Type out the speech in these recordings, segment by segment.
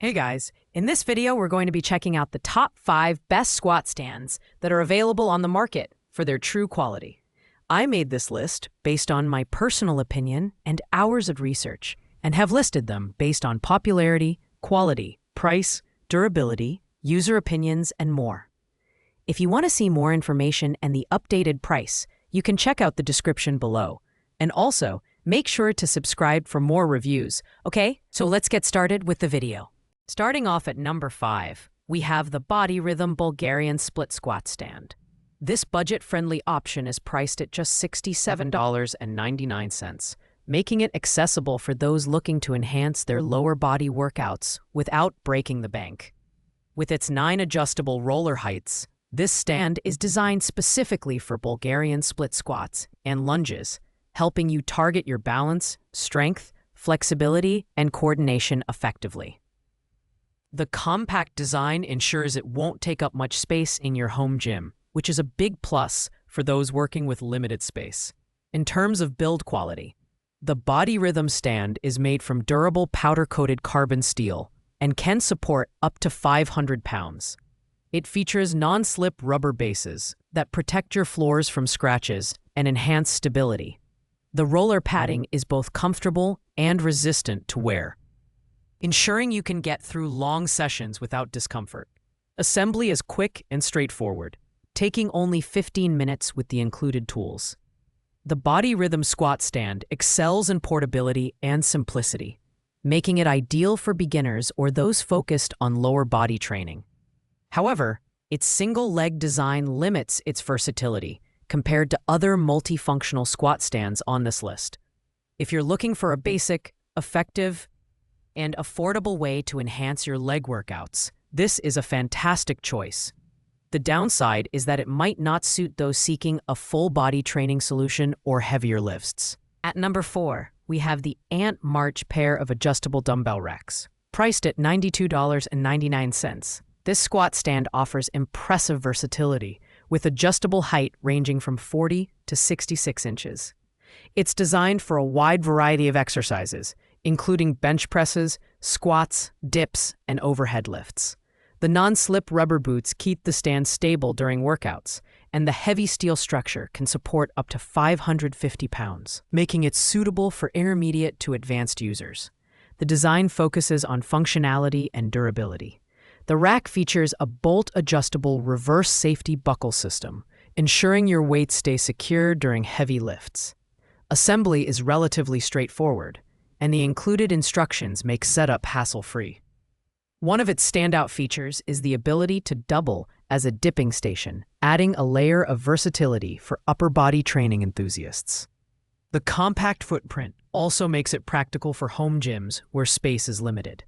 Hey guys, in this video we're going to be checking out the top 5 best squat stands that are available on the market for their true quality. I made this list based on my personal opinion and hours of research, and have listed them based on popularity, quality, price, durability, user opinions, and more. If you want to see more information and the updated price, you can check out the description below. And also, make sure to subscribe for more reviews. Okay, so let's get started with the video. Starting off at number 5, we have the Body Rhythm Bulgarian Split Squat Stand. This budget-friendly option is priced at just $67.99, making it accessible for those looking to enhance their lower body workouts without breaking the bank. With its 9 adjustable roller heights, this stand is designed specifically for Bulgarian split squats and lunges, helping you target your balance, strength, flexibility, and coordination effectively. The compact design ensures it won't take up much space in your home gym, which is a big plus for those working with limited space. In terms of build quality, the Body Rhythm stand is made from durable powder-coated carbon steel and can support up to 500 pounds. It features non-slip rubber bases that protect your floors from scratches and enhance stability. The roller padding is both comfortable and resistant to wear, ensuring you can get through long sessions without discomfort. Assembly is quick and straightforward, taking only 15 minutes with the included tools. The Body Rhythm Squat Stand excels in portability and simplicity, making it ideal for beginners or those focused on lower body training. However, its single-leg design limits its versatility compared to other multifunctional squat stands on this list. If you're looking for a basic, effective, and affordable way to enhance your leg workouts, this is a fantastic choice. The downside is that it might not suit those seeking a full-body training solution or heavier lifts. At number 4, we have the Ant March pair of adjustable dumbbell racks. Priced at $92.99, this squat stand offers impressive versatility, with adjustable height ranging from 40 to 66 inches. It's designed for a wide variety of exercises, including bench presses, squats, dips, and overhead lifts. The non-slip rubber boots keep the stand stable during workouts, and the heavy steel structure can support up to 550 pounds, making it suitable for intermediate to advanced users. The design focuses on functionality and durability. The rack features a bolt-adjustable reverse safety buckle system, ensuring your weight stays secure during heavy lifts. Assembly is relatively straightforward, and the included instructions make setup hassle-free. One of its standout features is the ability to double as a dipping station, adding a layer of versatility for upper body training enthusiasts. The compact footprint also makes it practical for home gyms where space is limited.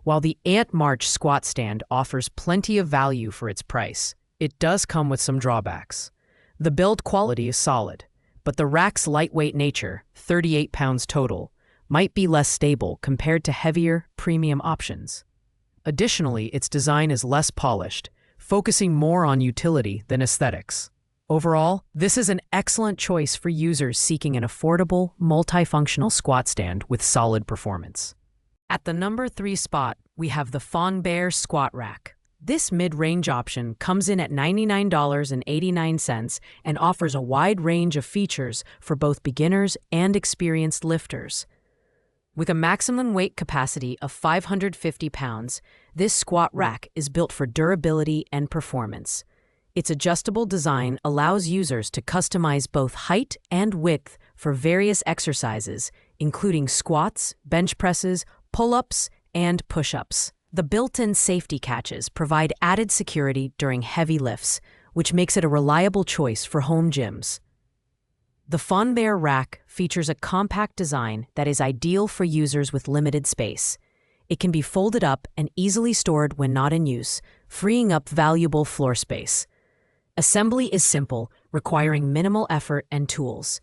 While the Ant March squat stand offers plenty of value for its price, it does come with some drawbacks. The build quality is solid, but the rack's lightweight nature, 38 pounds total, might be less stable compared to heavier, premium options. Additionally, its design is less polished, focusing more on utility than aesthetics. Overall, this is an excellent choice for users seeking an affordable, multifunctional squat stand with solid performance. At the number 3 spot, we have the Barbell Squat Rack. This mid-range option comes in at $99.89 and offers a wide range of features for both beginners and experienced lifters. With a maximum weight capacity of 550 pounds, this squat rack is built for durability and performance. Its adjustable design allows users to customize both height and width for various exercises, including squats, bench presses, pull-ups, and push-ups. The built-in safety catches provide added security during heavy lifts, which makes it a reliable choice for home gyms. The Barbell rack features a compact design that is ideal for users with limited space. It can be folded up and easily stored when not in use, freeing up valuable floor space. Assembly is simple, requiring minimal effort and tools.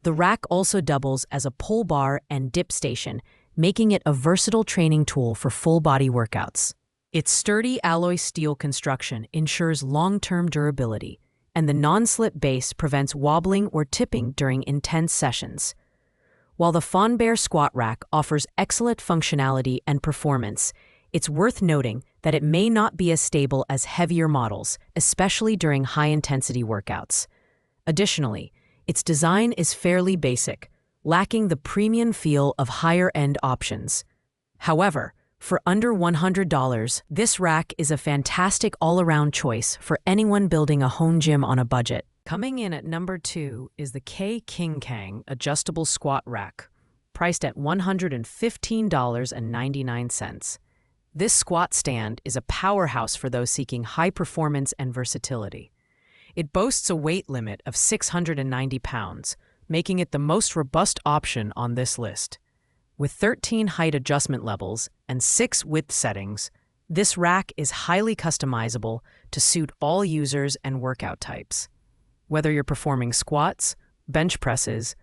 The rack also doubles as a pull bar and dip station, making it a versatile training tool for full-body workouts. Its sturdy alloy steel construction ensures long-term durability, and the non-slip base prevents wobbling or tipping during intense sessions. While the Barbell Squat Rack offers excellent functionality and performance, It's worth noting that it may not be as stable as heavier models, especially during high-intensity workouts. Additionally, its design is fairly basic, lacking the premium feel of higher-end options. However, for under $100, this rack is a fantastic all-around choice for anyone building a home gym on a budget. Coming in at number 2 is the K King Kang Adjustable Squat Rack, priced at $115.99. This squat stand is a powerhouse for those seeking high performance and versatility. It boasts a weight limit of 690 pounds, making it the most robust option on this list. With 13 height adjustment levels and 6 width settings, this rack is highly customizable to suit all users and workout types. Whether you're performing squats, bench presses,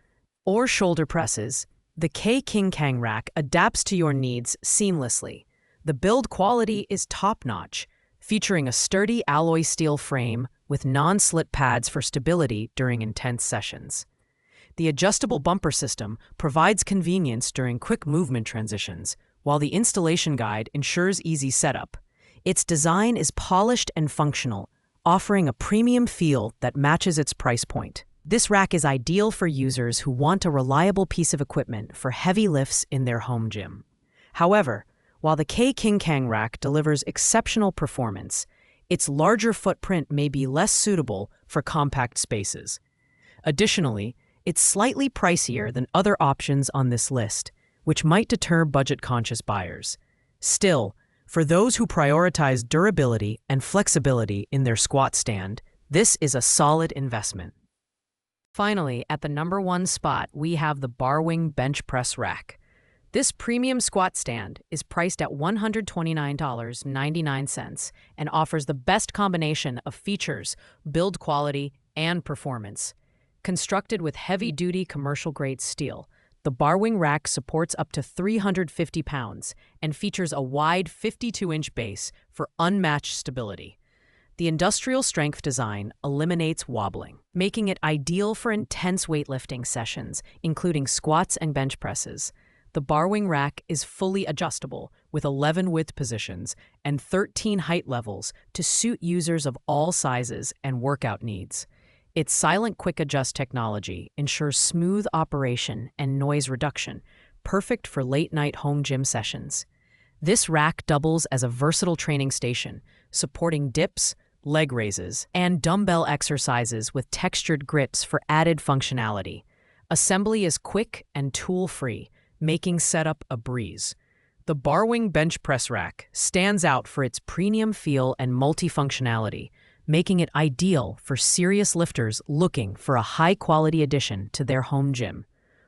or shoulder presses, the K King Kang rack adapts to your needs seamlessly. The build quality is top-notch, featuring a sturdy alloy steel frame with non-slip pads for stability during intense sessions. The adjustable bumper system provides convenience during quick movement transitions, while the installation guide ensures easy setup. Its design is polished and functional, offering a premium feel that matches its price point. This rack is ideal for users who want a reliable piece of equipment for heavy lifts in their home gym. However, while the K King Kang rack delivers exceptional performance, its larger footprint may be less suitable for compact spaces. Additionally, it's slightly pricier than other options on this list, which might deter budget-conscious buyers. Still, for those who prioritize durability and flexibility in their squat stand, this is a solid investment. Finally, at the number 1 spot, we have the Barwing Bench Press Rack. This premium squat stand is priced at $129.99 and offers the best combination of features, build quality, and performance. Constructed with heavy-duty commercial-grade steel, the Barwing rack supports up to 350 pounds and features a wide 52-inch base for unmatched stability. The industrial-strength design eliminates wobbling, making it ideal for intense weightlifting sessions, including squats and bench presses. The Barwing rack is fully adjustable, with 11 width positions and 13 height levels to suit users of all sizes and workout needs. Its silent quick adjust technology ensures smooth operation and noise reduction, perfect for late-night home gym sessions. This rack doubles as a versatile training station, supporting dips, leg raises, and dumbbell exercises with textured grips for added functionality. Assembly is quick and tool-free, making setup a breeze. The Barwing Bench Press Rack stands out for its premium feel and multifunctionality, making it ideal for serious lifters looking for a high-quality addition to their home gym.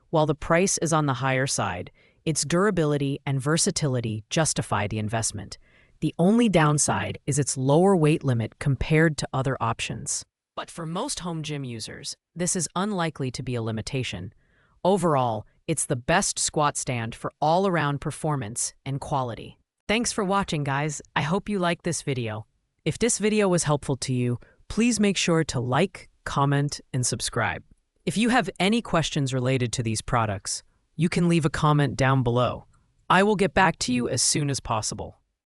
While the price is on the higher side, its durability and versatility justify the investment. The only downside is its lower weight limit compared to other options. But for most home gym users, this is unlikely to be a limitation. Overall, it's the best squat stand for all-around performance and quality. Thanks for watching, guys. I hope you liked this video. If this video was helpful to you, please make sure to like, comment, and subscribe. If you have any questions related to these products, you can leave a comment down below. I will get back to you as soon as possible.